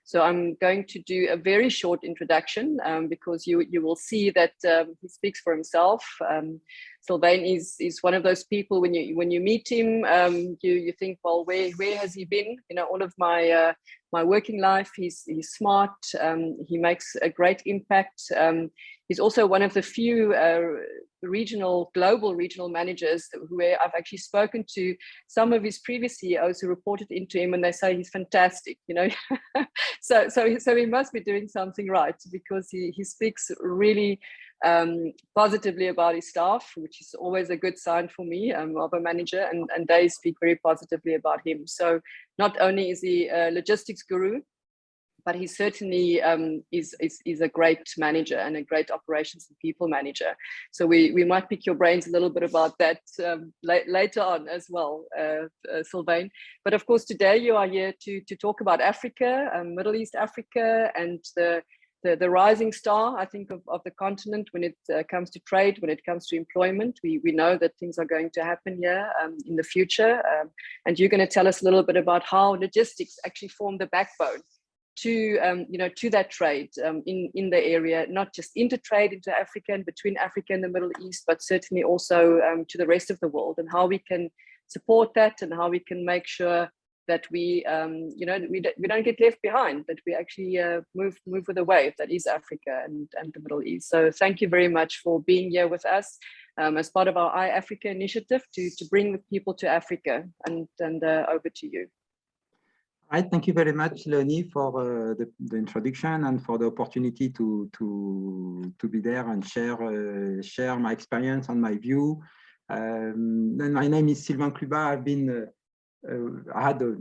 So I'm going to do a very short introduction because you will see that he speaks for himself. Sylvain is one of those people when you meet him, you think, well, where has he been? You know, all of my my working life. He's smart. He makes a great impact. He's also one of the few global regional managers where I've actually spoken to some of his previous CEOs who reported into him, and they say he's fantastic. You know, so he must be doing something right, because he speaks really positively about his staff, which is always a good sign for me of a manager, and they speak very positively about him. So not only is he a logistics guru, but he certainly is a great manager and a great operations and people manager. So we might pick your brains a little bit about that later on as well, Sylvain. But of course, today you are here to talk about Africa, Middle East Africa, and the rising star, I think, of the continent when it comes to trade, when it comes to employment. We know that things are going to happen here in the future. And you're going to tell us a little bit about how logistics actually form the backbone to that trade in the area, not just intertrade into Africa and between Africa and the Middle East, but certainly also to the rest of the world, and how we can support that, and how we can make sure that we don't get left behind, that we actually move with the wave that is Africa and the Middle East. So thank you very much for being here with us as part of our eyeAfrica initiative to bring the people to Africa, and over to you. All right, thank you very much, Leonie, for the introduction and for the opportunity to be there and share my experience and my view. Then my name is Sylvain Kluba. I've been I had the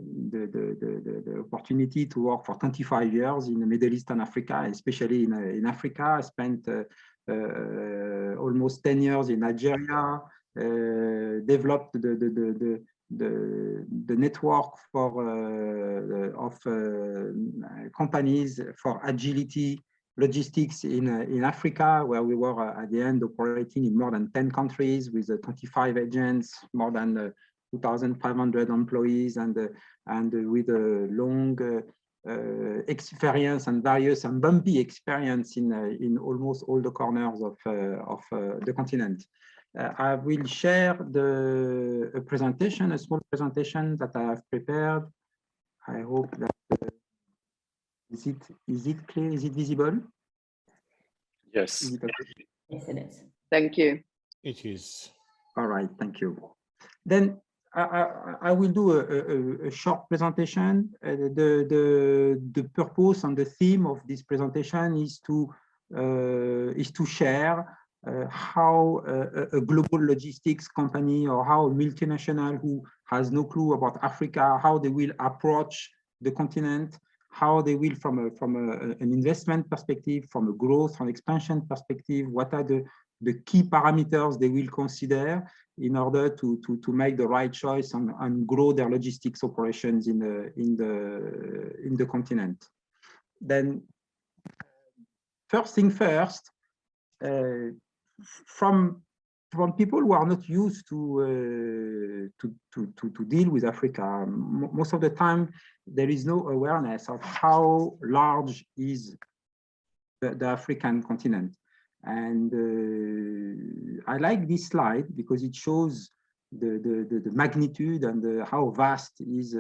opportunity to work for 25 years in the Middle East and Africa, especially in Africa. I spent almost 10 years in Algeria, developed the network of companies for agility logistics in Africa, where we were at the end operating in more than 10 countries with 25 agents, more than 2,500 employees, and with a long experience and various and bumpy experience in almost all the corners of the continent. I will share a presentation, a small presentation that I have prepared. I hope that is it clear? Is it visible? Yes. Is it okay? Yes, it is. Thank you. It is. All right, thank you. Then I will do a short presentation. The purpose and the theme of this presentation is to share how a global logistics company, or how a multinational who has no clue about Africa, how they will approach the continent, how they will, from an investment perspective, from a growth and expansion perspective, what are the key parameters they will consider in order to make the right choice and grow their logistics operations in the continent. Then, first thing first, from people who are not used to deal with Africa, most of the time there is no awareness of how large is the African continent. And I like this slide because it shows the magnitude and how vast is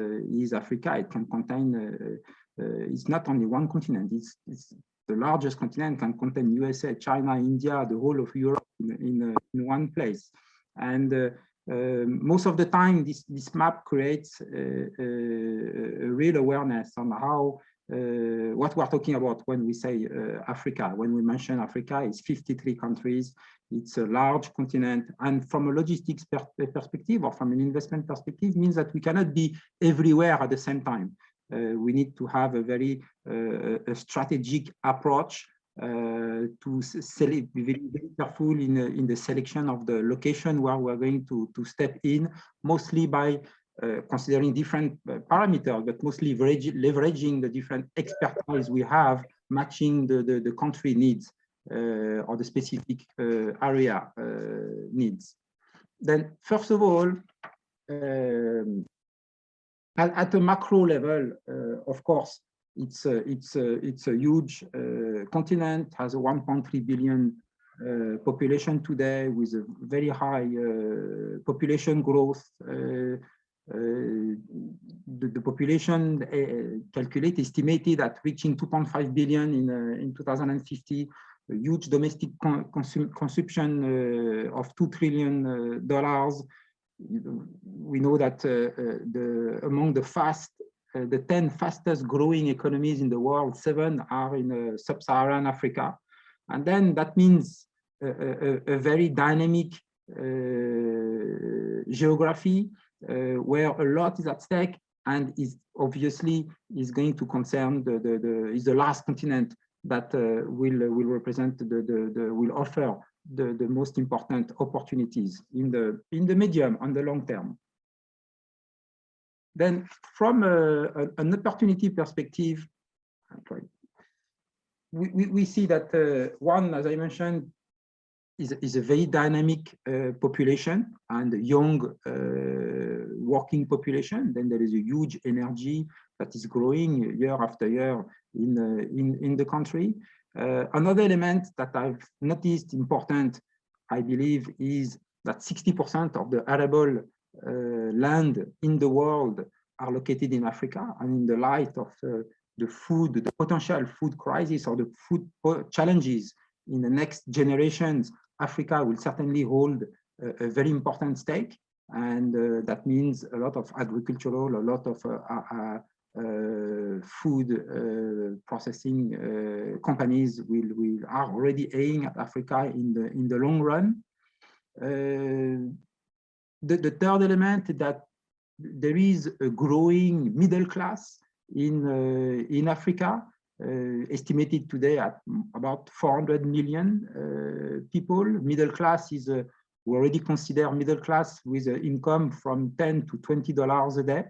Africa. It can contain, it's not only one continent, it's the largest continent, can contain USA, China, India, the whole of Europe in one place. And most of the time, this map creates a real awareness on how what we're talking about when we say Africa. When we mention Africa, it's 53 countries. It's a large continent, and from a logistics perspective or from an investment perspective, means that we cannot be everywhere at the same time. We need to have a very strategic approach to be very careful in the selection of the location where we're going to step in, mostly by considering different parameters, but mostly leveraging the different expertise we have, matching the country needs or the specific area needs. Then, first of all, at a macro level, of course, it's a huge continent, has a 1.3 billion population today, with a very high population growth. The population estimated at reaching 2.5 billion in 2050, a huge domestic consumption of $2 trillion. We know that among the 10 fastest growing economies in the world, 7 are in sub-Saharan Africa. And then that means a very dynamic geography where a lot is at stake, and is obviously going to concern is the last continent that will represent will offer the most important opportunities in the medium and the long term. Then, from an opportunity perspective, we see that one, as I mentioned, is a very dynamic population and a young working population. Then there is a huge energy that is growing year after year in the country. Another element that I've noticed important, I believe, is that 60% of the arable land in the world are located in Africa, and in the light of the potential food crisis or the food challenges in the next generations, Africa will certainly hold a very important stake, and that means a lot of agricultural, a lot of food processing companies are already aiming at Africa in the long run. The third element is that there is a growing middle class in Africa, estimated today at about 400 million people. Middle class is we already consider middle class with an income from $10 to $20 a day.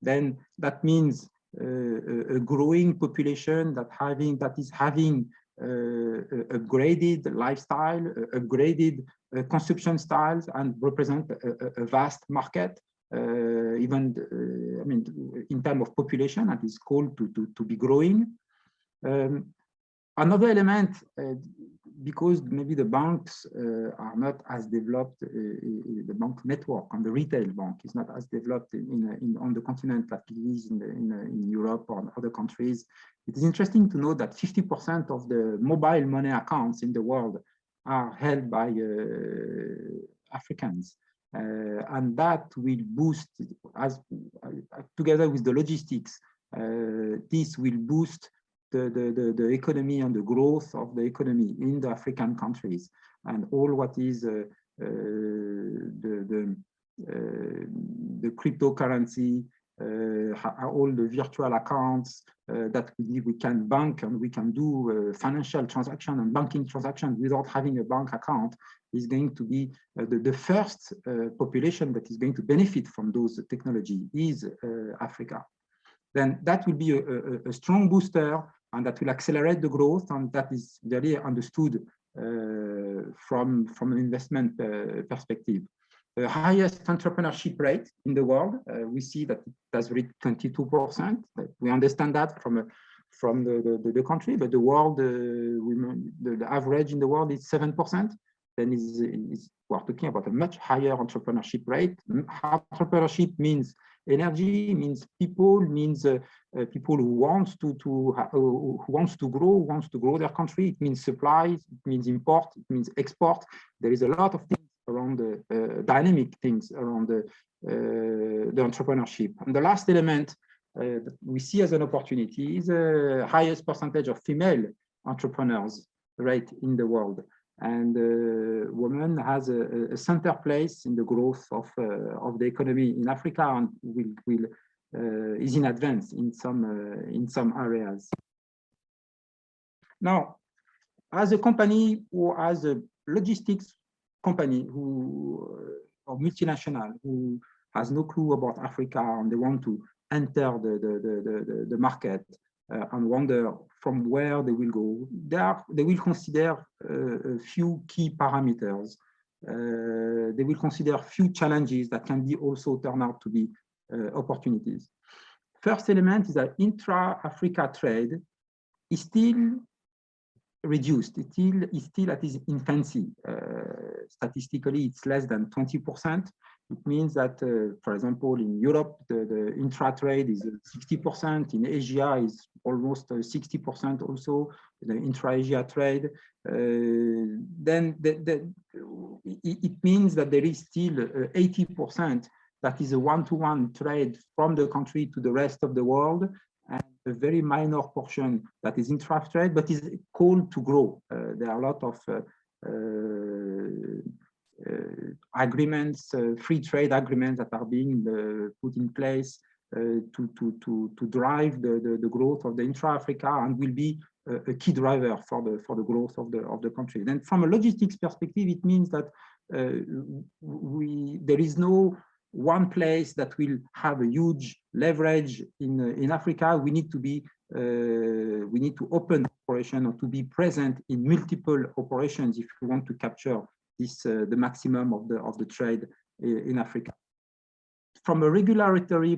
Then that means a growing population that is having upgraded lifestyle, upgraded consumption styles, and represent a vast market. Even I mean, in terms of population, that is called to be growing. Another element, because maybe the banks are not as developed, the bank network and the retail bank is not as developed on the continent that it is in Europe or in other countries. It is interesting to know that 50% of the mobile money accounts in the world are held by Africans. And that will boost, together with the logistics, this will boost the economy and the growth of the economy in the African countries, and all what is the cryptocurrency, all the virtual accounts that we can bank, and we can do financial transaction and banking transaction without having a bank account, is going to be the first population that is going to benefit from those technology is Africa. Then that will be a strong booster, and that will accelerate the growth, and that is very understood from an investment perspective. The highest entrepreneurship rate in the world, we see that it has reached 22%. We understand that from the country, but the world, the average in the world is 7%. Then we're talking about a much higher entrepreneurship rate. Entrepreneurship means energy, means people, means people who wants to grow their country. It means supplies, it means import, it means export. There is a lot of things around the dynamic things around the entrepreneurship. And the last element that we see as an opportunity is the highest percentage of female entrepreneurs rate in the world. And women has a center place in the growth of the economy in Africa, and is in advance in some areas. Now, as a company or as a logistics company or multinational who has no clue about Africa and they want to enter the market and wonder from where they will go, they will consider a few key parameters. They will consider a few challenges that can be also turn out to be opportunities. first element is that intra-Africa trade is still reduced. It is still at its infancy. Statistically, it's less than 20%. It means that, for example, in Europe, the intra-trade is 60%. In Asia, is almost 60% also, the intra-Asia trade. Then it means that there is still 80% that is a one-to-one trade from the country to the rest of the world, and a very minor portion that is intra-trade, but is called to grow. There are a lot of agreements, free trade agreements that are being put in place to drive the growth of the intra-Africa, and will be a key driver for the growth of the country. Then, from a logistics perspective, it means that there is no one place that will have a huge leverage in Africa. We need to open operation, or to be present in multiple operations if we want to capture this the maximum of the trade in Africa. From a regulatory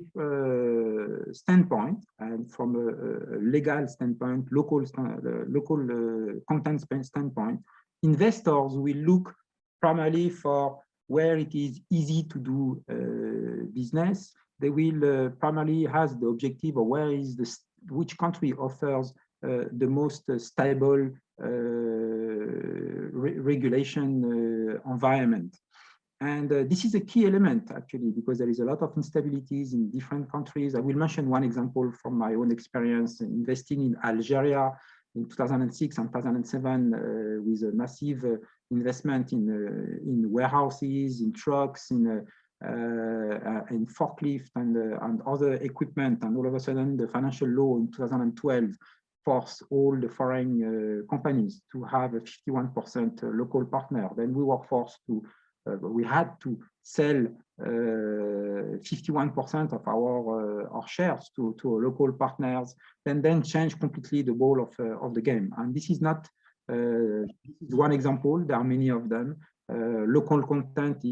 standpoint, and from a legal standpoint, local content standpoint, investors will look primarily for where it is easy to do business. They will primarily has the objective of which country offers the most stable regulation environment. And this is a key element, actually, because there is a lot of instabilities in different countries. I will mention one example from my own experience investing in Algeria in 2006 and 2007 with a massive investment in warehouses, in trucks, in forklift and other equipment. And all of a sudden, the financial law in 2012 forced all the foreign companies to have a 51% local partner. Then we were forced to, we had to sell 51% of our shares to local partners, then change completely the ball of the game. And this is not one example. There are many of them. Local content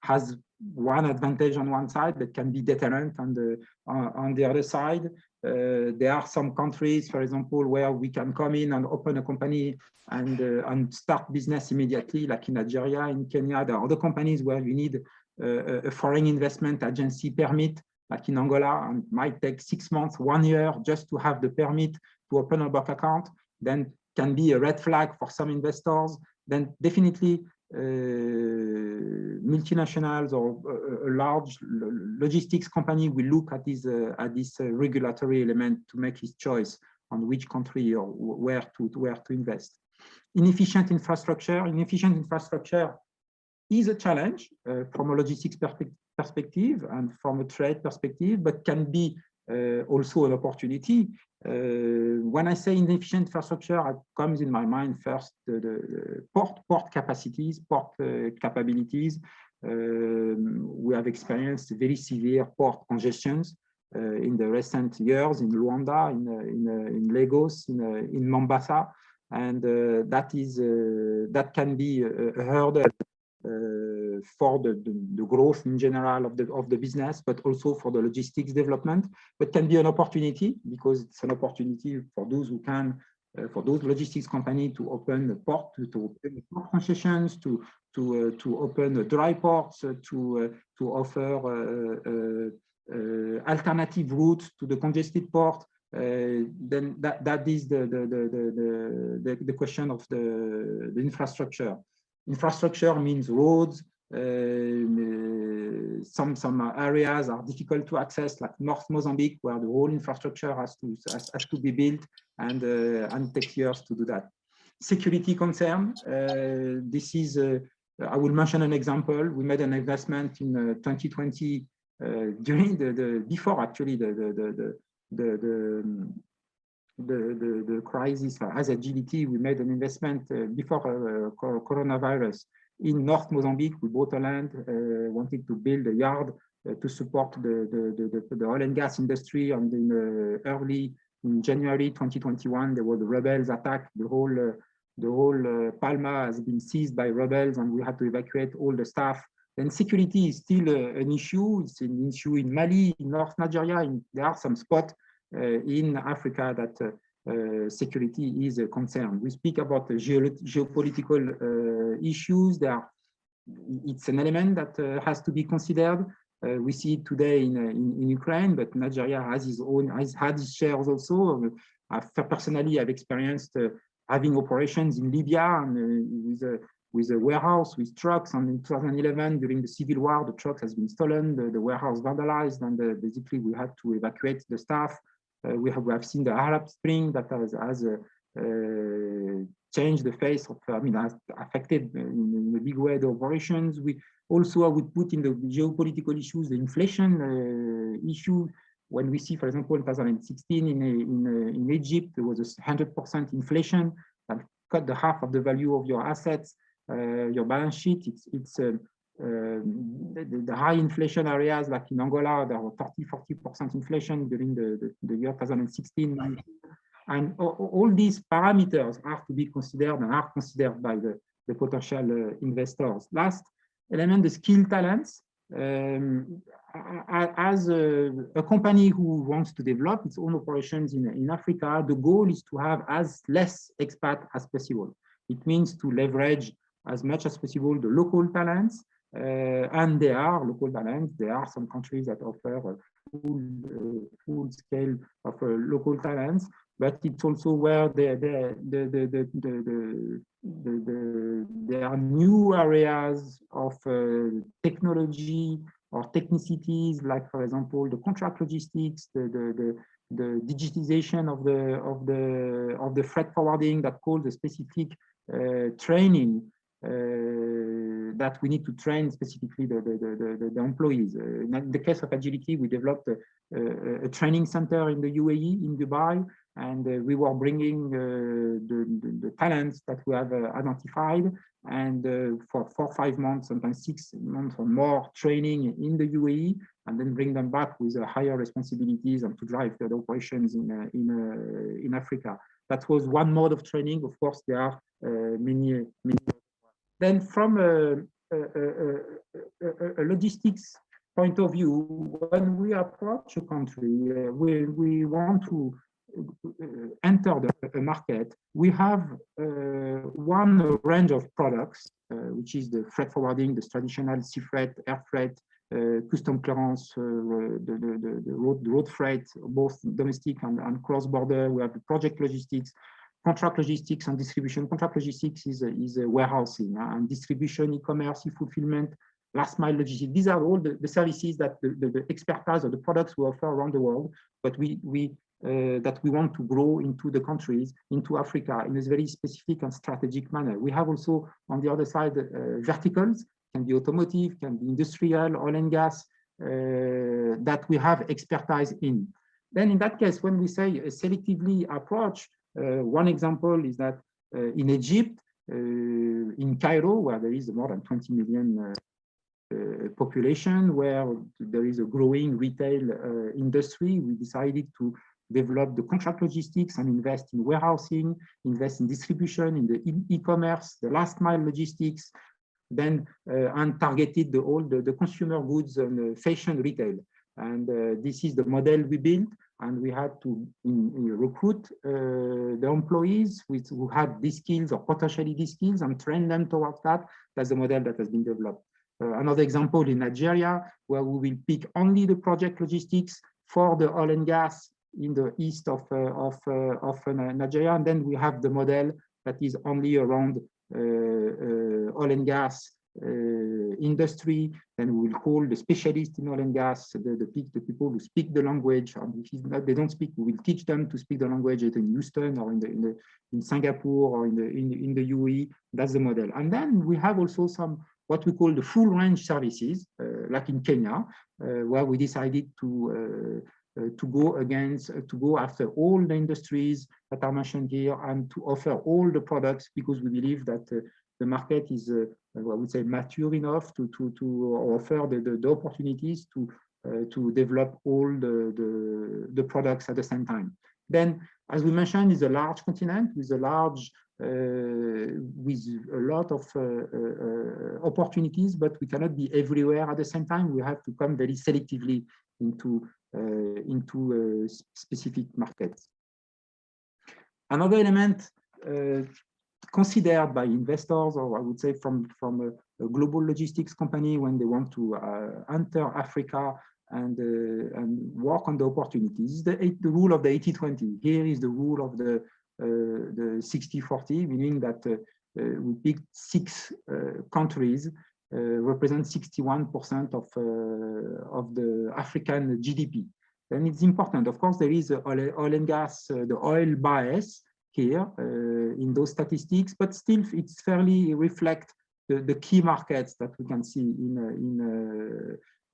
has one advantage on one side that can be deterrent on the other side. There are some countries, for example, where we can come in and open a company and start business immediately, like in Algeria, in Kenya. There are other companies where you need a foreign investment agency permit, like in Angola, and might take 6 months, 1 year, just to have the permit to open a bank account. Then can be a red flag for some investors. Then definitely multinationals or a large logistics company will look at this regulatory element to make his choice on which country or where to invest. Inefficient infrastructure is a challenge from a logistics perspective and from a trade perspective, but can be also an opportunity. When I say inefficient infrastructure, it comes in my mind first the port capacities, port capabilities. We have experienced very severe port congestions in the recent years in Luanda, in Lagos, in Mombasa, and that can be a hurdle for the growth in general of the business, but also for the logistics development, but can be an opportunity because it's an opportunity for those who can, for those logistics companies to open the port, to open port concessions, to open dry ports, to offer alternative routes to the congested port. Then that is the question of the infrastructure. Infrastructure means roads. Some areas are difficult to access, like North Mozambique, where the whole infrastructure has to be built, and takes years to do that. Security concern. This is I will mention an example. We made an investment in 2020 during before actually the crisis as agility. We made an investment before coronavirus in North Mozambique. We bought a land, wanted to build a yard to support the oil and gas industry. And in January 2021, there was the rebels attack. The whole Palma has been seized by rebels, and we had to evacuate all the staff Then security is still an issue. It's an issue in Mali, in North Nigeria. There are some spots in Africa that security is a concern. We speak about the geopolitical issues. It's an element that has to be considered. We see it today in Ukraine, but Nigeria has had its shares also. Personally, I've experienced having operations in Libya and with a warehouse with trucks. And in 2011, during the civil war, the truck has been stolen, the warehouse vandalized, and basically we had to evacuate the staff. We have seen the Arab Spring that has changed the face of, has affected in a big way the operations. We also, I would put in the geopolitical issues, the inflation issue. When we see, for example, in 2016 in Egypt, there was a 100% inflation that cut the half of the value of your assets, your balance sheet. The high inflation areas like in Angola, there were 30–40% inflation during the year 2016. And all these parameters are to be considered and are considered by the potential investors. Last element, the skill talents. As a company who wants to develop its own operations in Africa, the goal is to have as less expat as possible. It means to leverage as much as possible the local talents, and there are local talents. There are some countries that offer a full scale of local talents, but it's also where there are new areas of technology or technicities, like for example the contract logistics, the digitization of the freight forwarding that calls the specific training that we need to train specifically the employees. In the case of agility, we developed a training center in the UAE, in Dubai, and we were bringing the talents that we have identified, and for 4 or 5 months, sometimes 6 months or more training in the UAE, and then bring them back with higher responsibilities and to drive the operations in Africa. That was one mode of training. Of course, there are many. Then from a logistics point of view, when we approach a country, we want to enter the market, we have one range of products, which is the freight forwarding, the traditional sea freight, air freight, custom clearance, the road freight, both domestic and cross-border. We have the project logistics, contract logistics and distribution. Contract logistics is warehousing and distribution, e-commerce, e-fulfillment, last mile logistics. These are all the services that the expertise or the products we offer around the world, but that we want to grow into the countries, into Africa in a very specific and strategic manner. We have also on the other side verticals, can be automotive, can be industrial, oil and gas, that we have expertise in. Then in that case, when we say selectively approach, one example is that in Egypt, in Cairo, where there is more than 20 million population, where there is a growing retail industry, we decided to develop the contract logistics and invest in warehousing, invest in distribution, in the e-commerce, the last mile logistics, then and targeted all the consumer goods and fashion retail. And this is the model we built, and we had to recruit the employees who had these skills or potentially these skills and train them towards that. That's the model that has been developed. Another example in Nigeria, where we will pick only the project logistics for the oil and gas in the east of Nigeria, and then we have the model that is only around oil and gas industry. Then we will call the specialists in oil and gas, the people who speak the language. And if they don't speak, we will teach them to speak the language in Houston or in Singapore or in the UAE. That's the model. And then we have also some what we call the full range services, like in Kenya, where we decided to go after all the industries that are mentioned here and to offer all the products, because we believe that the market is, I would say, mature enough to offer the opportunities to develop all the products at the same time. Then, as we mentioned, is a large continent with a large with a lot of opportunities, but we cannot be everywhere at the same time. We have to come very selectively into specific markets. Another element considered by investors, or I would say from a global logistics company when they want to enter Africa and work on the opportunities, is the rule of the 80-20. Here is the rule of the 60-40, meaning that we picked 6 countries represent 61% of the African GDP. And it's important. Of course, there is oil and gas, the oil bias here in those statistics, but still it's fairly reflect the key markets that we can see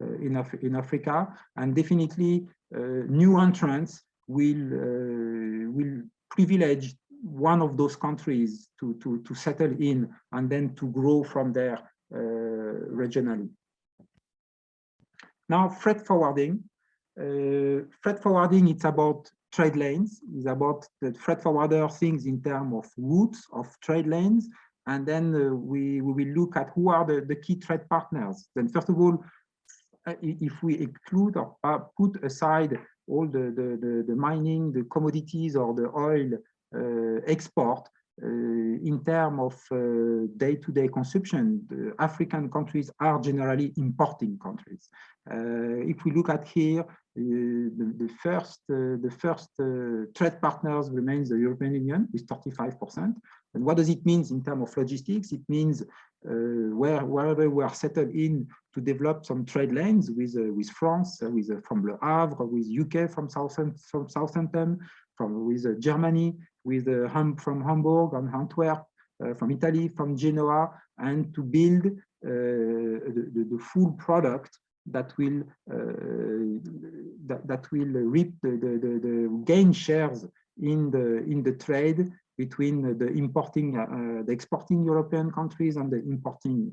in Africa, and definitely new entrants will privilege one of those countries to settle in and then to grow from there regionally. Now, freight forwarding. Freight forwarding, it's about trade lanes. It's about the freight forwarder things in terms of routes of trade lanes. And then we will look at who are the key trade partners. Then first of all, if we exclude or put aside all the mining, the commodities or the oil export, in terms of day-to-day consumption, the African countries are generally importing countries. If we look at here, the first trade partners remains the European Union with 35%. And what does it mean in terms of logistics? It means wherever we are settled in to develop some trade lanes with France, from Le Havre, with UK from Southampton, with Germany, from Hamburg and Antwerp, from Italy, from Genoa, and to build the full product that will reap the gain shares in the trade between the exporting European countries and the importing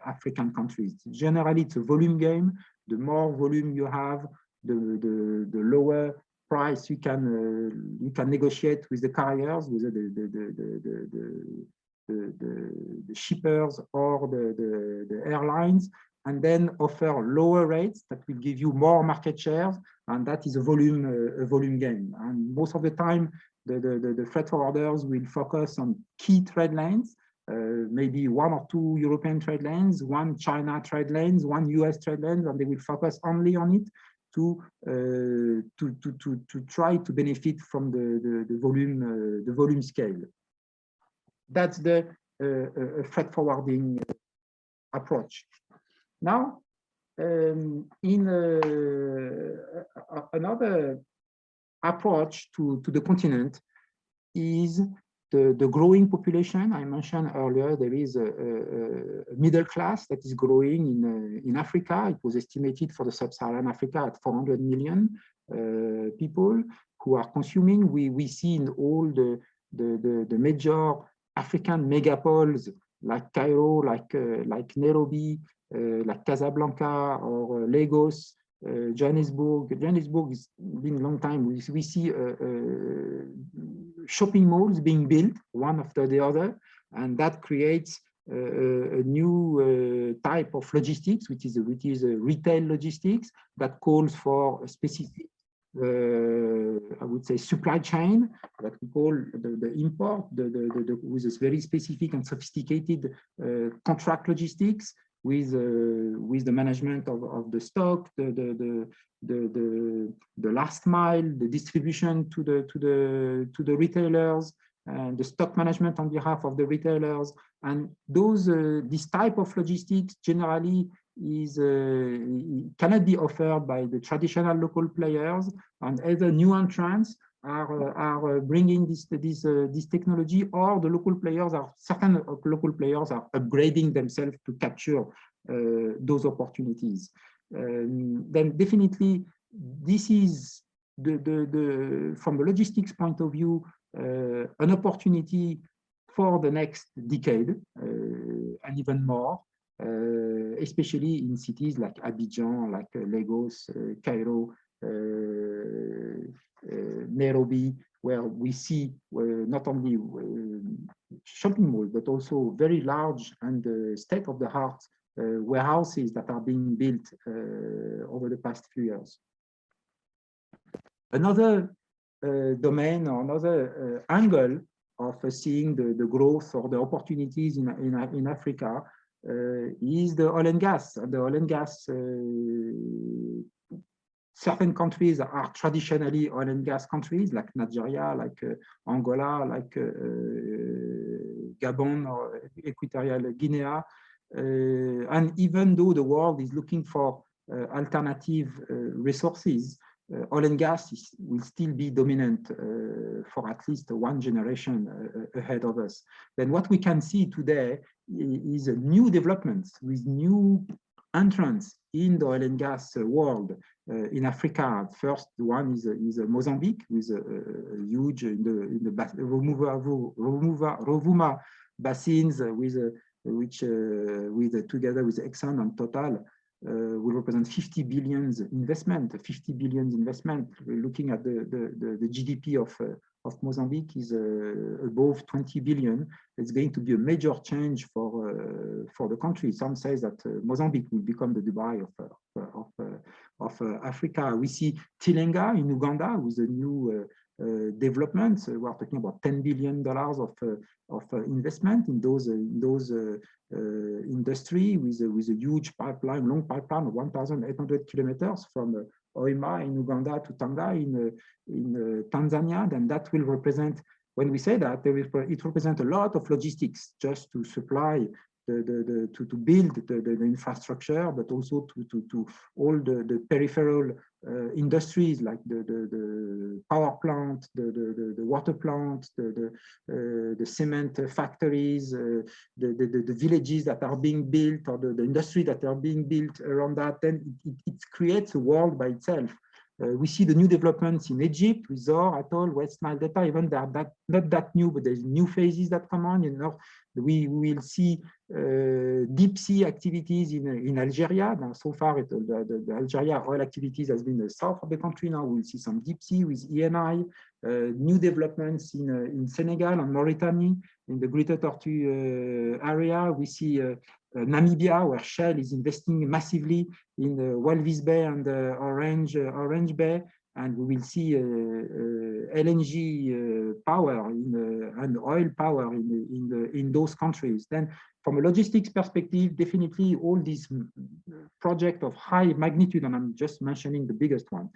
African countries. Generally, it's a volume game. The more volume you have, the lower price you can negotiate with the carriers, with the shippers or the airlines, and then offer lower rates that will give you more market shares, and that is a volume game. And most of the time, the freight forwarders will focus on key trade lanes, maybe 1 or 2 European trade lanes, 1 China trade lanes, 1 US trade lanes, and they will focus only on it to try to benefit from the volume scale. That's the freight forwarding approach. Now, in another approach to the continent is the growing population. I mentioned earlier there is a middle class that is growing in Africa. It was estimated for the sub-Saharan Africa at 400 million people who are consuming. We see in all the major African megapoles like Cairo, like Nairobi, like Casablanca or Lagos, Johannesburg. Johannesburg has been a long time. We see shopping malls being built one after the other, and that creates a new type of logistics, which is retail logistics that calls for a specific, I would say, supply chain that we call the import, with this very specific and sophisticated contract logistics, with the management of the stock, the last mile, the distribution to the retailers, and the stock management on behalf of the retailers. And this type of logistics generally cannot be offered by the traditional local players, and either new entrants are bringing this technology, or certain local players are upgrading themselves to capture those opportunities. Then definitely this is from the logistics point of view an opportunity for the next decade and even more, especially in cities like Abidjan, like Lagos, Cairo, Nairobi, where we see not only shopping malls, but also very large and state-of-the-art warehouses that are being built over the past few years. Another domain or another angle of seeing the growth or the opportunities in Africa is the oil and gas. The oil and gas, certain countries are traditionally oil and gas countries, like Nigeria, like Angola, like Gabon or Equatorial Guinea. And even though the world is looking for alternative resources, oil and gas will still be dominant for at least one generation ahead of us. Then what we can see today is new developments with new entrants in the oil and gas world in Africa. First one is Mozambique, with a huge in the Rovuma basins, which together with Exxon and Total will represent 50 billion investment. Looking at the GDP of Mozambique is above 20 billion. It's going to be a major change for the country. Some say that Mozambique will become the Dubai of Africa. We see Tilenga in Uganda with a new development. We are talking about $10 billion of investment in those industry with a huge pipeline, long pipeline of 1,800 kilometers from Hoima in Uganda to Tanga in Tanzania. Then that will represent, when we say that, it represents a lot of logistics just to supply to build the infrastructure, but also to all the peripheral industries like the power plant, the water plant, the cement factories, the villages that are being built, or the industry that are being built around that. Then it creates a world by itself. We see the new developments in Egypt with Zohr, Atoll, West Nile Delta. Even they're not that new, but there's new phases that come on. You know, we will see deep sea activities in Algeria. Now, so far, the Algeria oil activities has been the south of the country. Now we'll see some deep sea with ENI. New developments in Senegal and Mauritania, in the Greater Tortue area. We see Namibia, where Shell is investing massively in Walvis Bay and Orange Bay, and we will see LNG power and oil power in those countries. Then, from a logistics perspective, definitely all these projects of high magnitude, and I'm just mentioning the biggest one,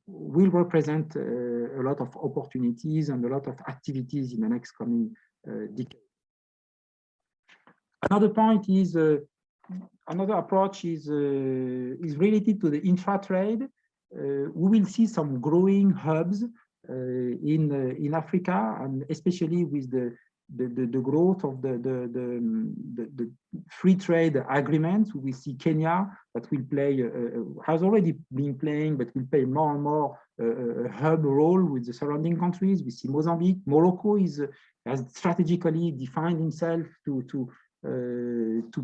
will represent a lot of opportunities and a lot of activities in the next coming decade. Another point is, another approach is related to the intra-trade. We will see some growing hubs in Africa, and especially with the growth of the free trade agreements. We see Kenya that will play, has already been playing, but will play more and more a hub role with the surrounding countries. We see Mozambique. Morocco has strategically defined himself to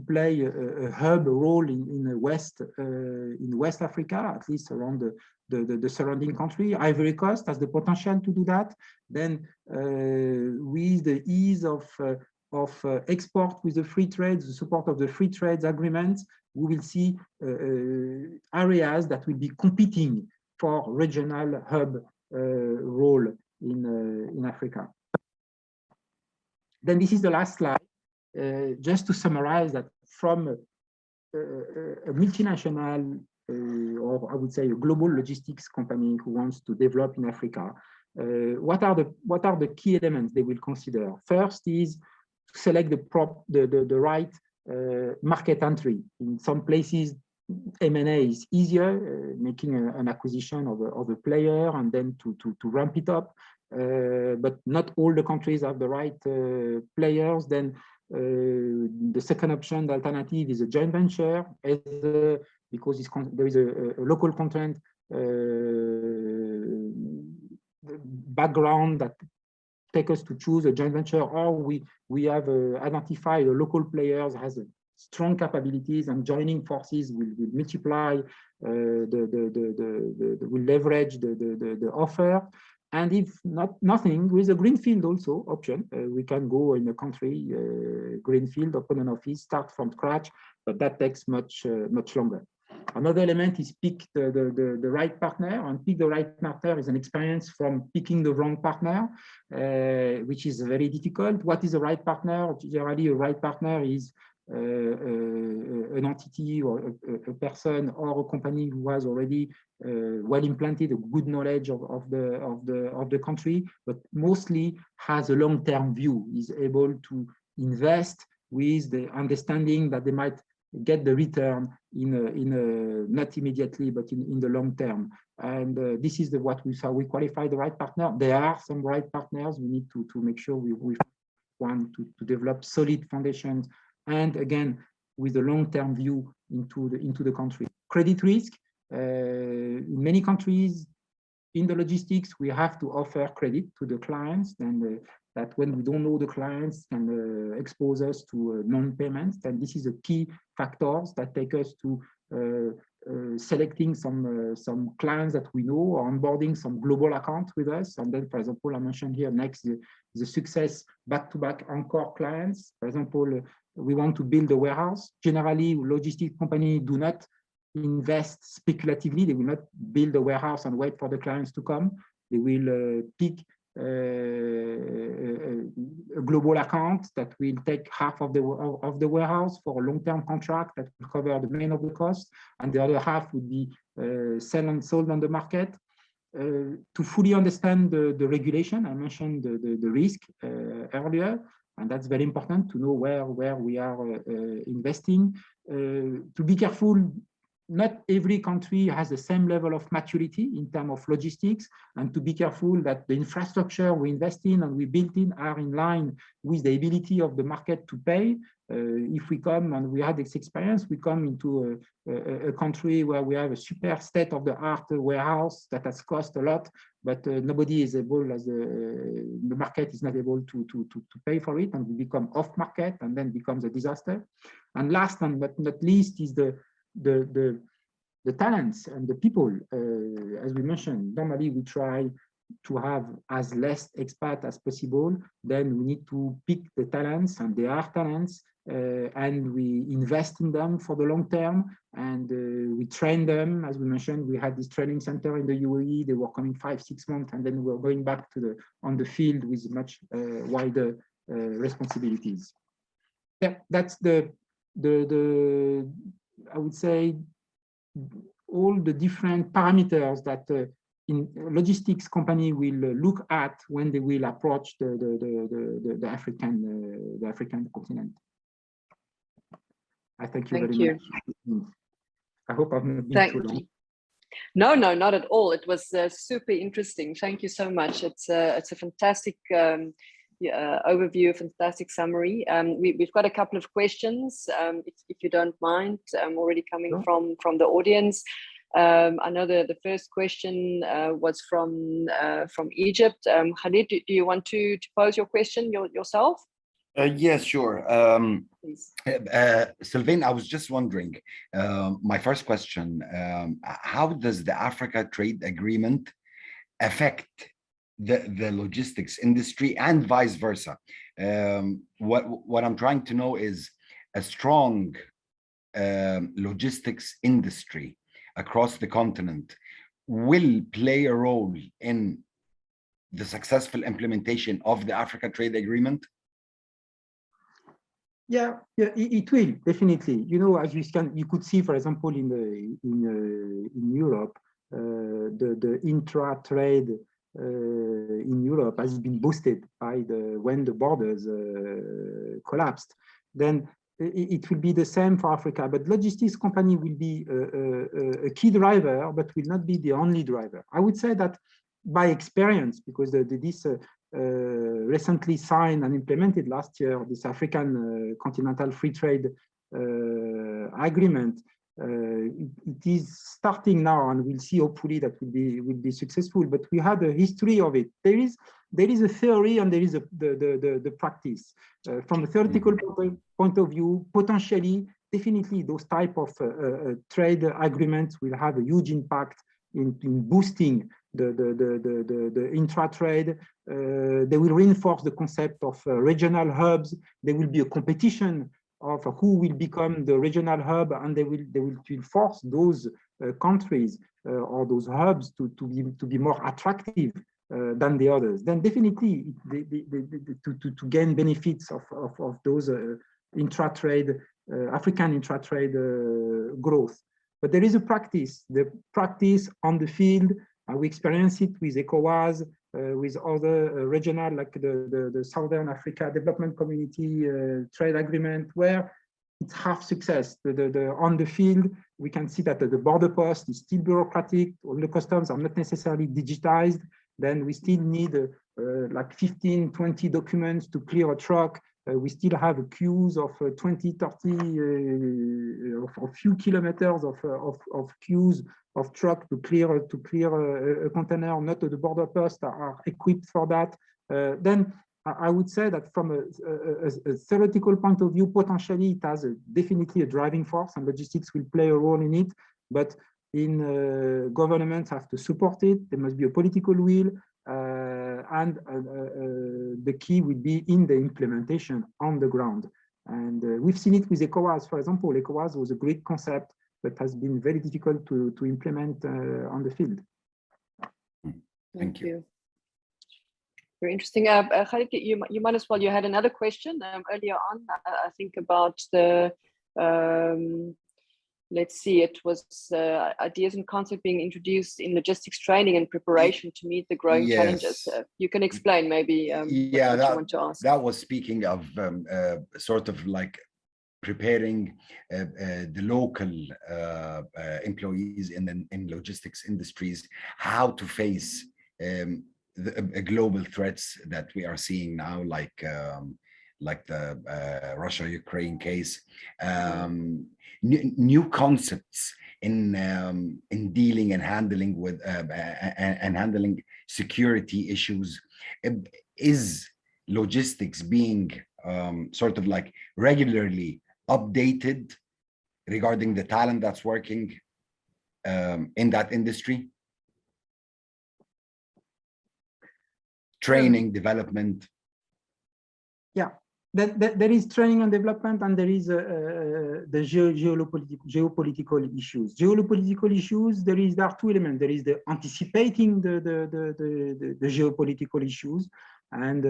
play a hub role in West Africa, at least around the surrounding country. Ivory Coast has the potential to do that. Then, with the ease of export with the free trade, the support of the free trade agreements, we will see areas that will be competing for regional hub role in Africa. Then this is the last slide. Just to summarize that, from a multinational or I would say a global logistics company who wants to develop in Africa, what are the key elements they will consider? First is to select the right market entry. In some places, M&A is easier, making an acquisition of a player and then to ramp it up. But not all the countries have the right players. Then the second option, the alternative, is a joint venture, either because there is a local content background that take us to choose a joint venture, or we have identified a local players has strong capabilities, and joining forces will multiply will leverage the offer. And if nothing, with a greenfield also option, we can go in a country, greenfield, open an office, start from scratch, but that takes much longer. Another element is pick the right partner, and pick the right partner is an experience from picking the wrong partner, which is very difficult. What is the right partner? Generally, a right partner is an entity or a person or a company who has already well implanted a good knowledge of the country, but mostly has a long-term view, is able to invest with the understanding that they might get the return not immediately, but in the long term. And this is what we qualify the right partner. There are some right partners. We need to make sure we want to develop solid foundations, and again, with a long-term view into the country. Credit risk, in many countries, in the logistics, we have to offer credit to the clients, and that when we don't know the clients can expose us to non-payments. And this is a key factors that take us to selecting some clients that we know, or onboarding some global accounts with us. And then, for example, I mentioned here next the success back-to-back anchor clients. For example, we want to build a warehouse. Generally, logistics companies do not invest speculatively. They will not build a warehouse and wait for the clients to come. They will pick a global account that will take half of the warehouse for a long-term contract that will cover the main of the cost, and the other half would be sold on the market. To fully understand the regulation, I mentioned the risk earlier, and that's very important to know where we are investing. To be careful, not every country has the same level of maturity in terms of logistics, and to be careful that the infrastructure we invest in and we built in are in line with the ability of the market to pay. If we come, and we had this experience, we come into a country where we have a super state-of-the-art warehouse that has cost a lot, but nobody is able, as the market is not able to pay for it, and we become off-market, and then becomes a disaster. And last but not least is the talents and the people. As we mentioned, normally we try to have as less expat as possible. Then we need to pick the talents, and they are talents, and we invest in them for the long term, and we train them. As we mentioned, we had this training center in the UAE. They were coming 5-6 months, and then we were going back to on the field with much wider responsibilities. Yeah, that's I would say all the different parameters that in logistics company will look at when they will approach the African continent. I thank you very much. I hope I've not been too long. No, not at all. It was super interesting. Thank you so much. It's a fantastic overview, fantastic summary. We've got a couple of questions, if you don't mind, already coming from the audience. I know the first question was from Egypt. Khalid, do you want to pose your question yourself? Yes, sure. Sylvain, I was just wondering, my first question, how does the Africa Trade Agreement affect the logistics industry and vice versa? What I'm trying to know is a strong logistics industry across the continent will play a role in the successful implementation of the Africa Trade Agreement? Yeah, it will definitely. You know, as you could see, for example, in Europe, the intra-trade in Europe has been boosted by when the borders collapsed. Then it will be the same for Africa, but logistics company will be a key driver, but will not be the only driver. I would say that by experience, because this recently signed and implemented last year, this African Continental Free Trade Agreement, it is starting now, and we'll see hopefully that will be successful. But we had a history of it. There is a theory and there is the practice. From a theoretical point of view, potentially, definitely those type of trade agreements will have a huge impact in boosting the intra-trade. They will reinforce the concept of regional hubs. There will be a competition of who will become the regional hub, and they will force those countries or those hubs to be more attractive than the others. Then definitely to gain benefits of those intra-trade, African intra-trade growth. But there is a practice, the practice on the field. We experience it with ECOWAS, with other regional, like the Southern Africa Development Community trade agreement, where it's half success. On the field, we can see that the border post is still bureaucratic. All the customs are not necessarily digitized. Then we still need like 15, 20 documents to clear a truck. We still have queues of 20, 30, a few kilometers of queues of truck to clear a container. Not the border posts are equipped for that. Then I would say that from a theoretical point of view, potentially it has definitely a driving force, and logistics will play a role in it. But governments have to support it. There must be a political will. And the key would be in the implementation on the ground. And we've seen it with ECOWAS, for example. ECOWAS was a great concept, but has been very difficult to implement on the field. Thank you. Very interesting. Khalid, you might as well, you had another question earlier on, I think about the, let's see, it was ideas and concepts being introduced in logistics training and preparation to meet the growing challenges. You can explain maybe what you want to ask. That was speaking of sort of like preparing the local employees in logistics industries, how to face the global threats that we are seeing now, like the Russia-Ukraine case. New concepts in dealing and handling with handling security issues. Is logistics being sort of like regularly updated regarding the talent that's working in that industry? Training, development. Yeah. There is training and development, and there is the geopolitical issues. Geopolitical issues, there are two elements. There is the anticipating the geopolitical issues, and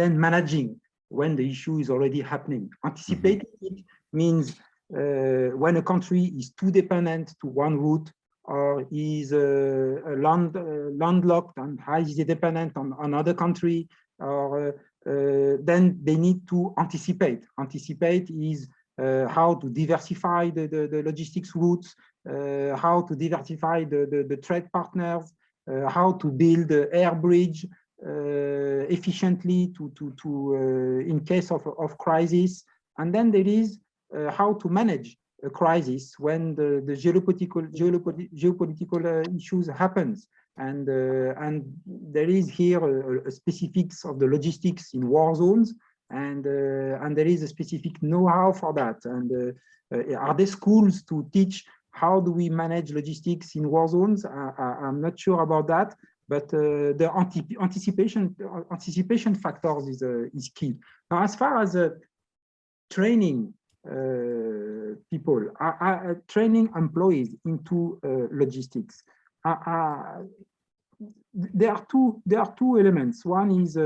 then managing when the issue is already happening. Anticipating it means when a country is too dependent to one route, or is landlocked and highly dependent on another country, or then they need to anticipate. Anticipate is how to diversify the logistics routes, how to diversify the trade partners, how to build the air bridge efficiently in case of crisis. And then there is how to manage a crisis when the geopolitical issues happens. And there is here a specifics of the logistics in war zones, and there is a specific know-how for that. And are there schools to teach how do we manage logistics in war zones? I'm not sure about that, but the anticipation factors is key. Now, as far as training people, training employees into logistics. There are two elements. One is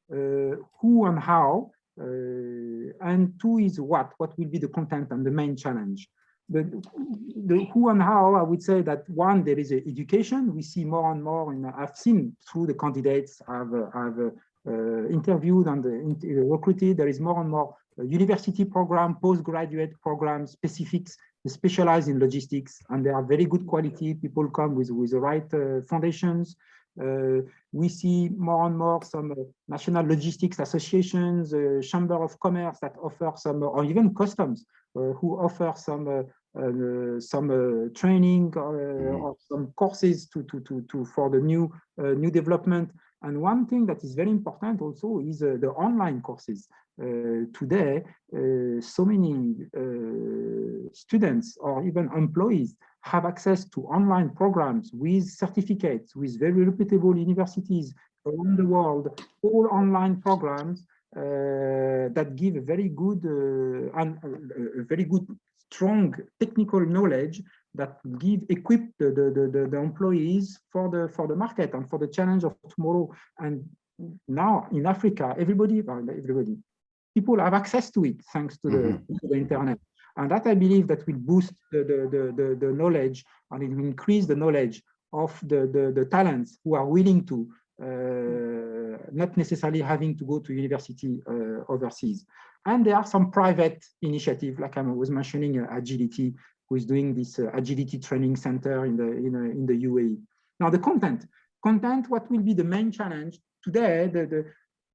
who and how, and two is what will be the content and the main challenge. The who and how, I would say that one, there is education. We see more and more, and I've seen through the candidates I've interviewed and recruited, there is more and more university program, postgraduate programs, specialized in logistics, and they are very good quality. People come with the right foundations. We see more and more some national logistics associations, chamber of commerce that offer some, or even customs, who offer some training or some courses for the new development. And one thing that is very important also is the online courses. Today, so many students or even employees have access to online programs with certificates, with very reputable universities around the world, all online programs that give a very good strong technical knowledge that equip the employees for the market and for the challenge of tomorrow. And now in Africa, people have access to it thanks to the internet. And that I believe that will boost the knowledge, and it will increase the knowledge of the talents who are willing to not necessarily having to go to university overseas. And there are some private initiatives, like I was mentioning, Agility, who is doing this agility training center in the UAE. Now the content, what will be the main challenge today? The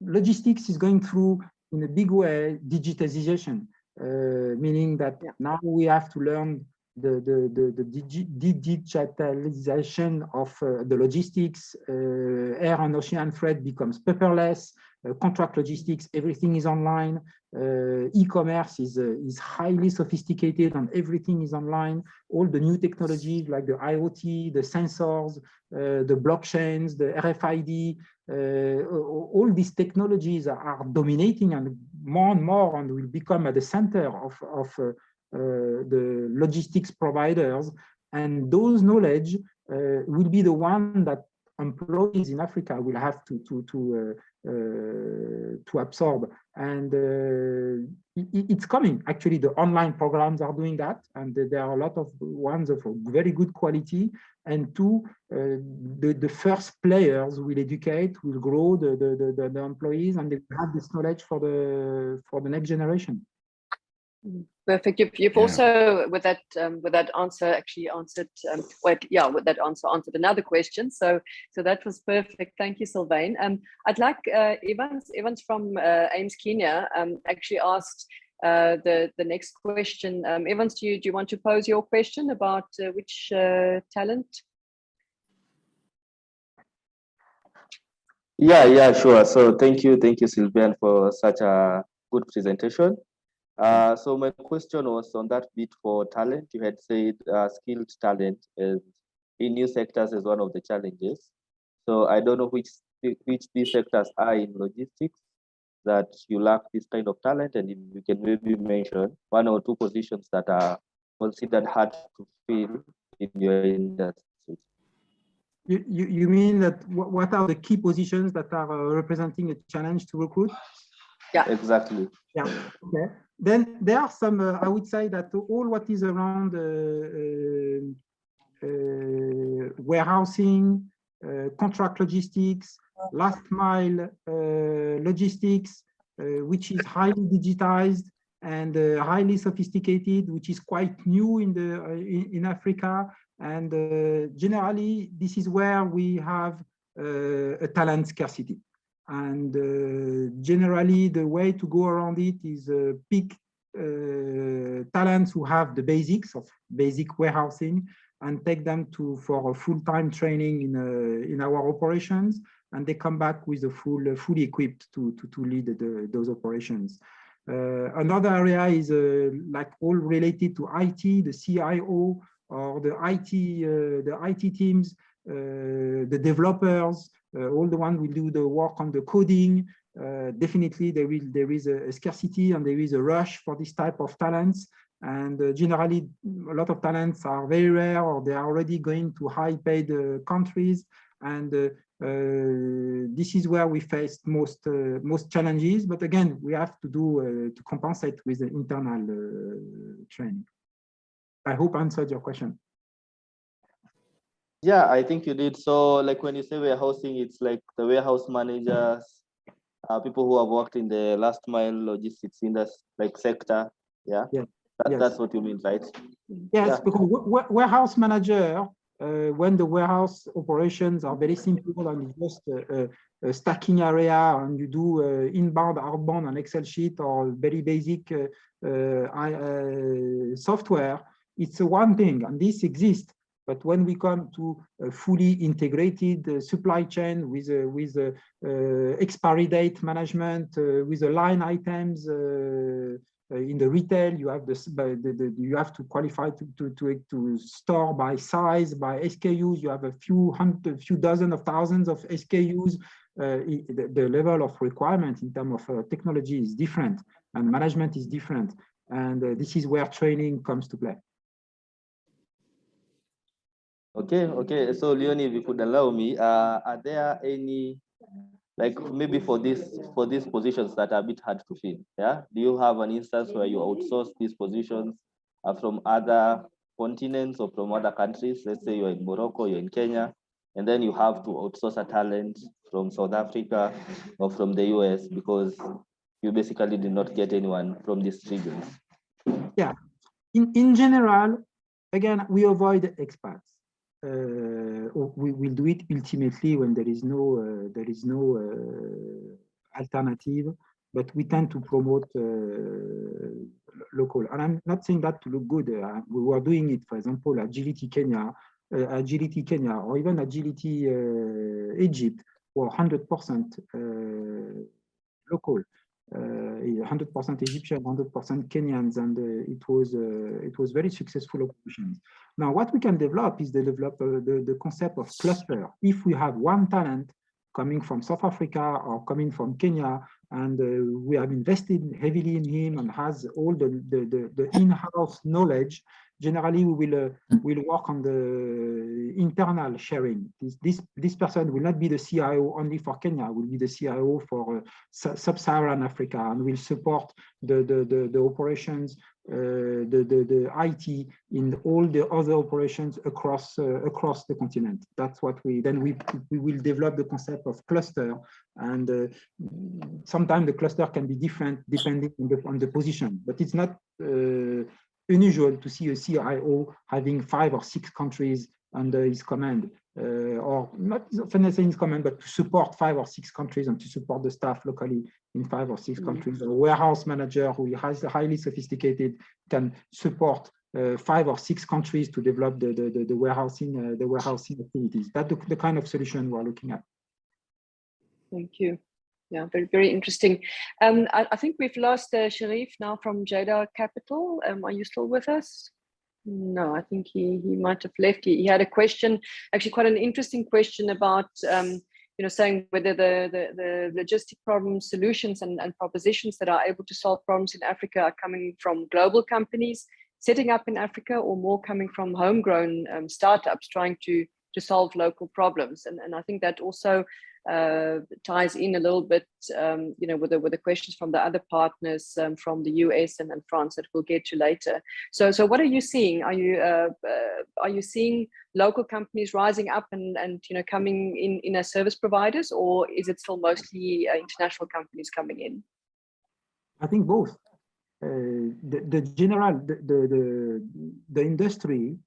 logistics is going through in a big way digitization, meaning that now we have to learn the digitalization of the logistics. Air and ocean freight becomes paperless. Contract logistics, everything is online. E-commerce is highly sophisticated and everything is online. All the new technologies like the IoT, the sensors, the blockchains, the RFID, all these technologies are dominating and more and will become at the center of the logistics providers. And those knowledge will be the one that employees in Africa will have to absorb. And it's coming. Actually, the online programs are doing that, and there are a lot of ones of very good quality. And two, the first players will educate, will grow the employees, and they will have this knowledge for the next generation. Perfect. You've also, with that answer, actually answered. With that answer, answered another question. So that was perfect. Thank you, Sylvain. I'd like Evans from AIMS Kenya actually asked the next question. Evans, do you want to pose your question about which talent? Yeah, sure. So thank you, Sylvain, for such a good presentation. So my question was on that bit for talent. You had said skilled talent in new sectors is one of the challenges. So I don't know which these sectors are in logistics that you lack this kind of talent, and if you can maybe mention one or two positions that are considered hard to fill in your industry. You mean that what are the key positions that are representing a challenge to recruit? Yeah, exactly. Yeah. Okay. Then there are some. I would say that all what is around warehousing, contract logistics, last mile logistics, which is highly digitized and highly sophisticated, which is quite new in Africa. And generally, this is where we have a talent scarcity. And generally, the way to go around it is pick talents who have the basics of basic warehousing and take them for a full-time training in our operations, and they come back with a fully equipped to lead those operations. Another area is like all related to IT, the CIO or the IT teams, the developers. All the ones will do the work on the coding. Definitely, there is a scarcity and there is a rush for this type of talents. And generally, a lot of talents are very rare, or they are already going to high-paid countries. And this is where we face most challenges. But again, we have to do to compensate with the internal training. I hope I answered your question. Yeah, I think you did. So like when you say warehousing, it's like the warehouse managers, people who have worked in the last mile logistics industry, like sector. Yeah, yes. That's what you mean, right? Yes, yeah. Because warehouse manager, when the warehouse operations are very simple and it's just a stacking area and you do inbound, outbound on Excel sheet or very basic software, it's one thing, and this exists. But when we come to a fully integrated supply chain with expiry date management, with the line items In the retail, you have you have to qualify to store by size, by SKUs. You have a few dozen of thousands of SKUs. The level of requirement in terms of technology is different, and management is different. And this is where training comes to play. Okay. So Leonie, if you could allow me, are there any, like maybe for these positions that are a bit hard to fill? Yeah. Do you have an instance where you outsource these positions from other continents or from other countries? Let's say you're in Morocco, you're in Kenya, and then you have to outsource a talent from South Africa or from the US because you basically did not get anyone from these regions. Yeah. In general, again, we avoid expats. We will do it ultimately when there is no alternative, but we tend to promote local. And I'm not saying that to look good. We were doing it, for example, Agility Kenya, or even Agility Egypt, were 100% local. 100% Egyptian, 100% Kenyans, and it was very successful operations. Now, what we can develop is develop the concept of cluster. If we have one talent coming from South Africa or coming from Kenya, and we have invested heavily in him and has all the in-house knowledge, generally we will work on the internal sharing. This person will not be the CIO only for Kenya, will be the CIO for sub-Saharan Africa, and will support the operations, the IT in all the other operations across the continent. That's what we will develop the concept of cluster, and sometimes the cluster can be different depending on the position, but it's not unusual to see a CIO having 5 or 6 countries under his command, or not necessarily his command, but to support 5 or 6 countries and to support the staff locally in 5 or 6 countries. A warehouse manager who is highly sophisticated can support 5 or 6 countries to develop the warehousing activities. That's the kind of solution we're looking at. Thank you. Yeah, very, very interesting. I think we've lost Sharif now from Jada Capital. Are you still with us? No, I think he might have left. He had a question, actually quite an interesting question about, saying whether the logistic problem solutions and propositions that are able to solve problems in Africa are coming from global companies setting up in Africa, or more coming from homegrown startups trying to solve local problems. And I think that also ties in a little bit, with the questions from the other partners from the US and France that we'll get to later. So what are you seeing? Are you seeing local companies rising up and coming in as service providers, or is it still mostly international companies coming in? I think both. The industry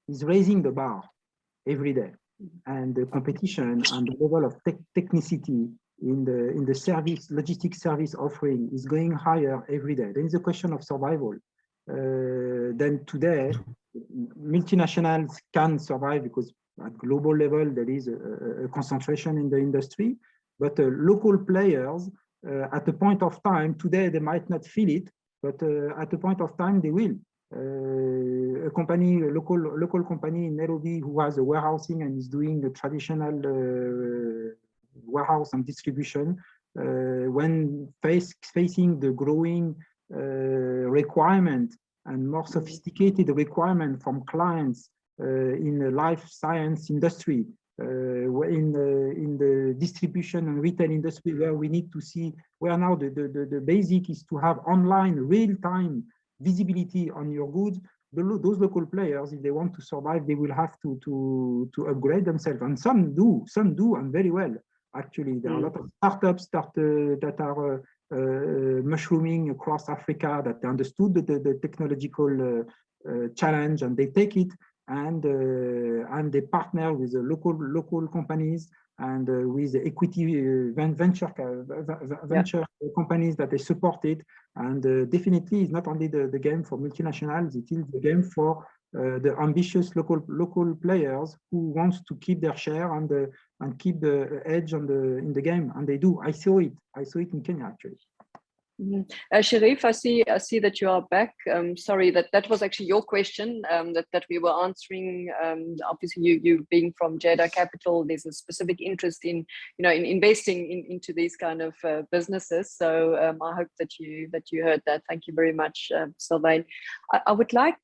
is raising the bar every day, and the competition and the level of technicity in the service, logistics service offering is going higher every day. There is a question of survival. Then today, multinationals can survive because at global level there is a concentration in the industry, but local players at a point of time today they might not feel it, but at a point of time they will. A local company in Nairobi who has a warehousing and is doing the traditional warehouse and distribution, when facing the growing requirement and more sophisticated requirement from clients in the life science industry, in the distribution and retail industry, where we need to see where now the basic is to have online real-time visibility on your goods. Those local players, if they want to survive, they will have to upgrade themselves, and some do and very well. Actually, there are a lot of startups that are mushrooming across Africa that understood the technological challenge, and they take it and they partner with the local companies and with the equity venture companies that they support it. And definitely, it's not only the game for multinationals; it is the game for the ambitious local players who wants to keep their share and keep the edge in the game, and they do. I saw it in Kenya actually. Sharif, I see that you are back. Sorry, that was actually your question that we were answering. Obviously, you being from Jeddah Capital, there's a specific interest in in investing into these kind of businesses. So I hope that you heard that. Thank you very much, Sylvain. I would like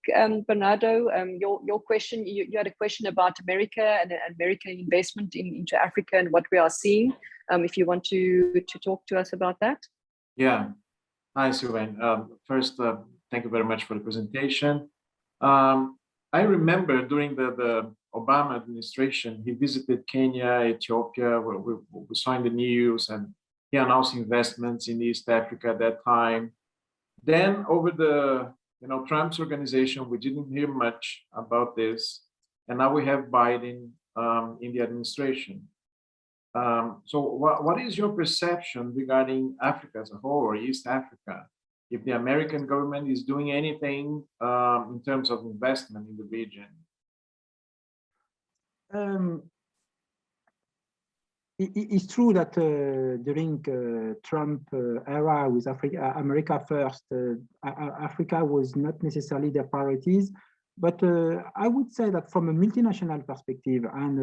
Bernardo, your question. You had a question about America and American investment into Africa and what we are seeing. If you want to talk to us about that. Yeah. Hi, Sylvain. First, thank you very much for the presentation. I remember during the Obama administration, he visited Kenya, Ethiopia, where we saw in the news, and he announced investments in East Africa at that time. Then over the Trump's organization, we didn't hear much about this, and now we have Biden in the administration. So what is your perception regarding Africa as a whole, or East Africa, if the American government is doing anything in terms of investment in the region? It's true that during Trump era with America first, Africa was not necessarily their priorities. But I would say that from a multinational perspective and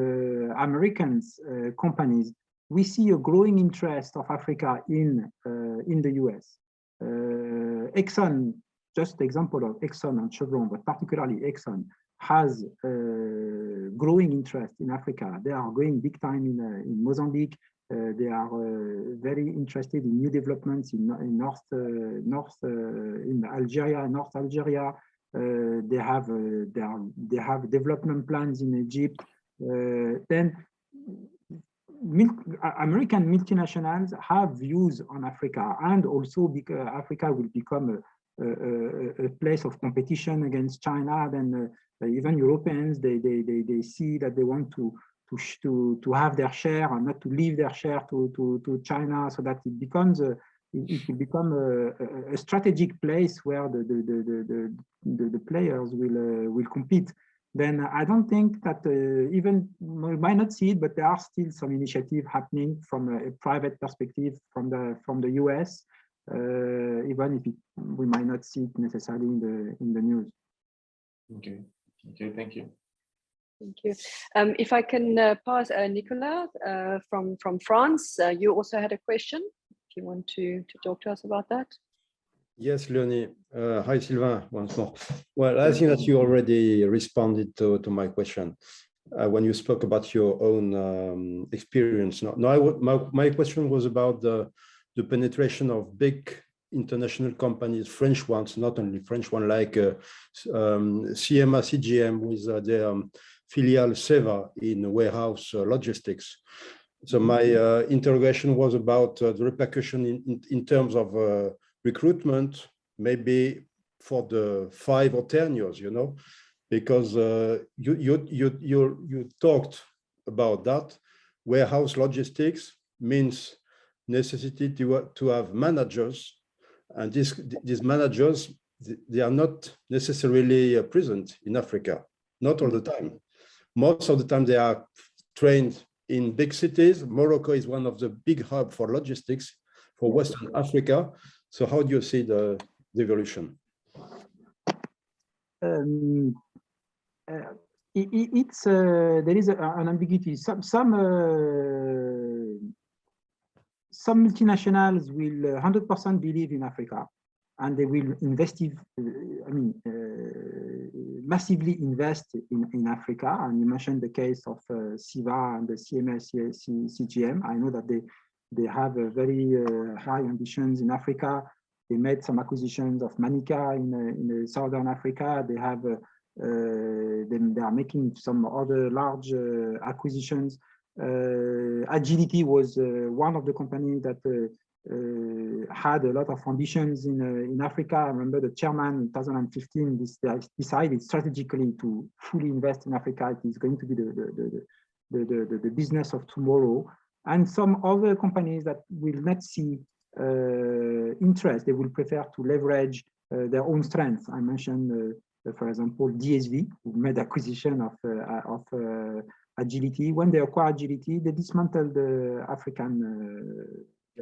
Americans companies, we see a growing interest of Africa in the US. Exxon, just example of Exxon and Chevron, but particularly Exxon, has growing interest in Africa. They are going big time in Mozambique. They are very interested in new developments in Algeria, North Algeria. They have development plans in Egypt. Then American multinationals have views on Africa, and also because Africa will become a place of competition against China. Then even Europeans, they see that they want to have their share and not to leave their share to China, so that it becomes it will become a strategic place where the players will compete. Then I don't think that even we might not see it, but there are still some initiative happening from a private perspective from the US, even if we might not see it necessarily in the news. Okay, thank you. Thank you. If I can pass Nicolas from France, you also had a question. If you want to talk to us about that. Yes, Leonie. Hi, Sylvain, once more. Well, I think that you already responded to my question when you spoke about your own experience. My question was about the penetration of big international companies, French ones, not only French one, like CMA CGM with their filial Seva in warehouse logistics. So my interrogation was about the repercussion in terms of recruitment, maybe for the 5 or 10 years, because you talked about that. Warehouse logistics means necessity to have managers, and these managers, they are not necessarily present in Africa, not all the time. Most of the time they are trained in big cities. Morocco is one of the big hubs for logistics for Western Africa. So how do you see the evolution? There is an ambiguity. Some multinationals will 100% believe in Africa, and they will massively invest in Africa. And you mentioned the case of Seva and the CMA CGM. I know that they have very high ambitions in Africa. They made some acquisitions of Manica in Southern Africa. They have they are making some other large acquisitions. Agility was one of the companies that had a lot of ambitions in Africa. I remember the chairman in 2015 decided strategically to fully invest in Africa. It is going to be the business of tomorrow. And some other companies that will not see interest, they will prefer to leverage their own strengths. I mentioned, for example, DSV, who made acquisition of Agility. When they acquired Agility, they dismantled the African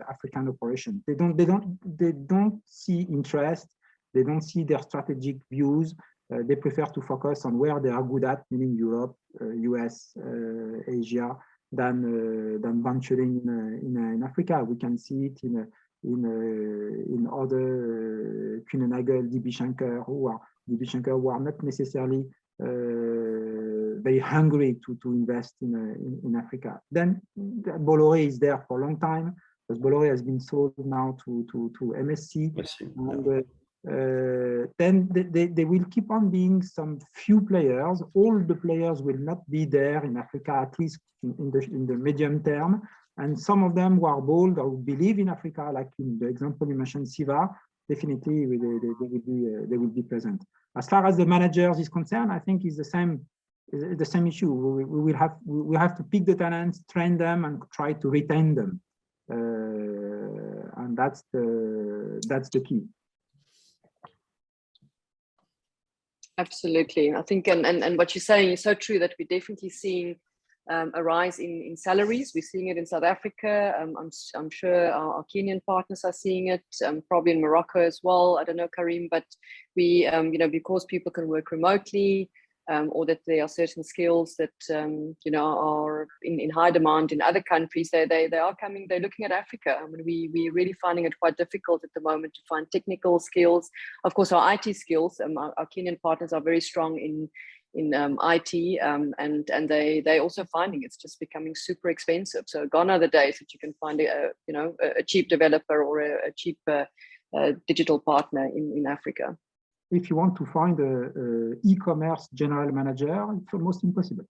African operation. They don't see interest. They don't see their strategic views. They prefer to focus on where they are good at, meaning Europe, US, Asia, than venturing in Africa. We can see it in other Kühnenagel, DB Schenker, who are not necessarily very hungry to invest in Africa. Then Bolloré is there for a long time, because Bolloré has been sold now to MSC. Then they will keep on being some few players. All the players will not be there in Africa, at least in the medium term. And some of them who are bold or who believe in Africa, like in the example you mentioned, Siva, definitely they will be present. As far as the managers is concerned, I think it's the same issue. We have to pick the talents, train them, and try to retain them, and that's the key. Absolutely, I think, and what you're saying is so true, that we're definitely seeing a rise in salaries. We're seeing it in South Africa. I'm sure our Kenyan partners are seeing it, probably in Morocco as well. I don't know, Karim, but we, because people can work remotely, or that there are certain skills that are in high demand in other countries, they are coming. They're looking at Africa. I mean, we're really finding it quite difficult at the moment to find technical skills. Of course, our IT skills. Our Kenyan partners are very strong in IT, and they also finding it's just becoming super expensive. So gone are the days that you can find a cheap developer or a cheap digital partner in Africa. If you want to find an e-commerce general manager, it's almost impossible.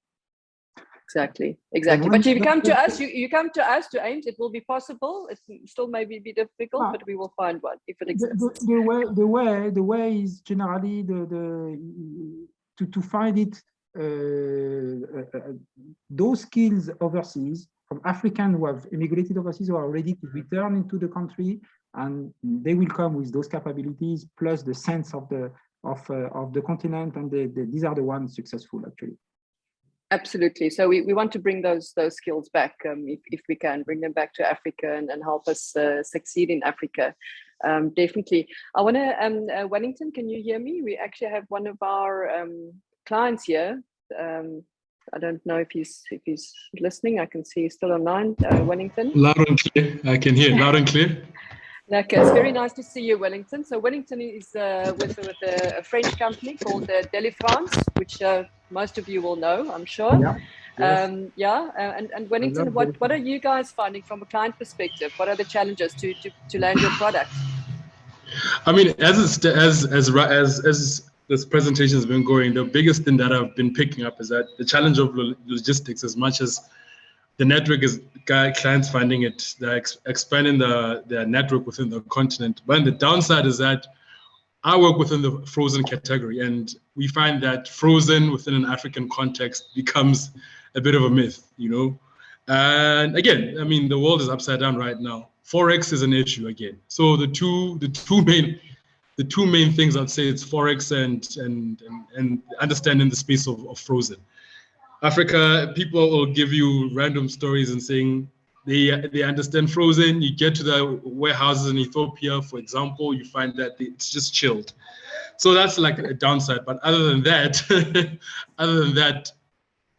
Exactly. But if you come to us, you come to us to AIMS, it will be possible. It still may be difficult, but we will find one if it exists. The way is generally to find it, those skills overseas from Africans who have immigrated overseas, who are ready to return into the country, and they will come with those capabilities plus the sense of the continent, and these are the ones successful actually. Absolutely. So we want to bring those skills back, if we can bring them back to Africa and help us succeed in Africa. Definitely. I want to, Wellington, can you hear me? We actually have one of our clients here. I don't know if he's listening. I can see he's still online. Wellington. Loud and clear. I can hear loud and clear. Okay, it's very nice to see you, Wellington. So Wellington is with a French company called Delifrance, which most of you will know, I'm sure. Yeah. And Wellington, what are you guys finding from a client perspective? What are the challenges to land your product? I mean, as this presentation has been going, the biggest thing that I've been picking up is that the challenge of logistics, as much as the network is clients finding it, they're expanding their network within the continent. But the downside is that I work within the frozen category, and we find that frozen within an African context becomes a bit of a myth, And again, I mean, the world is upside down right now. Forex is an issue again. So the two main things I'd say it's Forex and understanding the space of frozen. Africa, people will give you random stories and saying they understand frozen. You get to the warehouses in Ethiopia, for example, you find that it's just chilled. So that's like a downside. But other than that,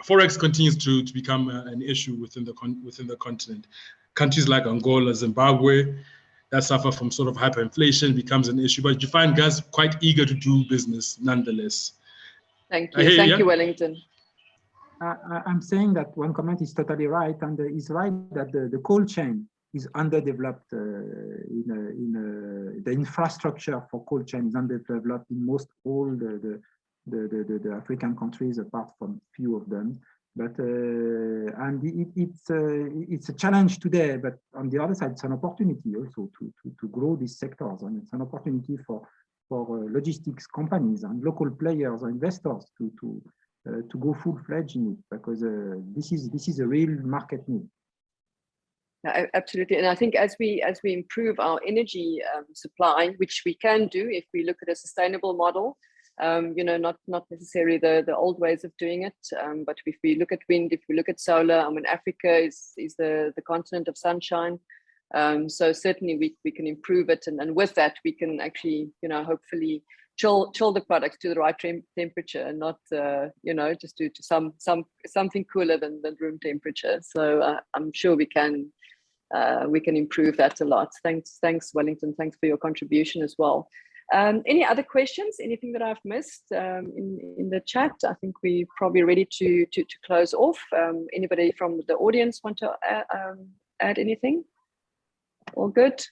Forex continues to become an issue within the continent. Countries like Angola, Zimbabwe, that suffer from sort of hyperinflation becomes an issue. But you find guys quite eager to do business nonetheless. Thank you. Thank you, Wellington. I'm saying that one comment is totally right, and is right that the cold chain is underdeveloped. The infrastructure for cold chain is underdeveloped in most all the African countries, apart from few of them. But and it's a challenge today. But on the other side, it's an opportunity also to grow these sectors, and it's an opportunity for logistics companies and local players and investors to go full-fledged in it, because this is a real market need. Absolutely, and I think as we improve our energy supply, which we can do if we look at a sustainable model, not necessarily the old ways of doing it, but if we look at wind, if we look at solar, I mean, Africa is the continent of sunshine. So certainly we can improve it, and with that we can actually, you know, hopefully chill the products to the right temperature, and not you know, just do to something cooler than room temperature. So I'm sure we can improve that a lot. Thanks Wellington, thanks for your contribution as well. Any other questions, anything that I've missed in the chat? I think we're probably ready to close off. Anybody from the audience want to add anything? All good?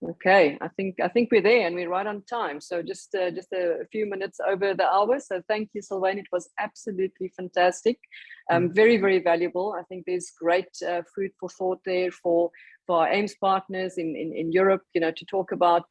Okay, I think we're there and we're right on time. So just a few minutes over the hour. So thank you, Sylvain. It was absolutely fantastic. Very, very valuable. I think there's great food for thought there for our AIMS partners in Europe, you know, to talk about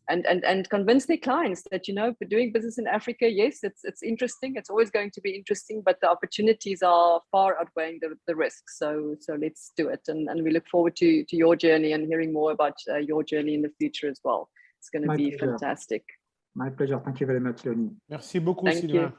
and convince their clients that, you know, for doing business in Africa, yes, it's interesting. It's always going to be interesting, but the opportunities are far outweighing the risks. So let's do it. And we look forward to your journey and hearing more about your journey in the future as well. It's going to be fantastic. My pleasure. Thank you very much, Leonie. Merci beaucoup, Thank Sylvain. you.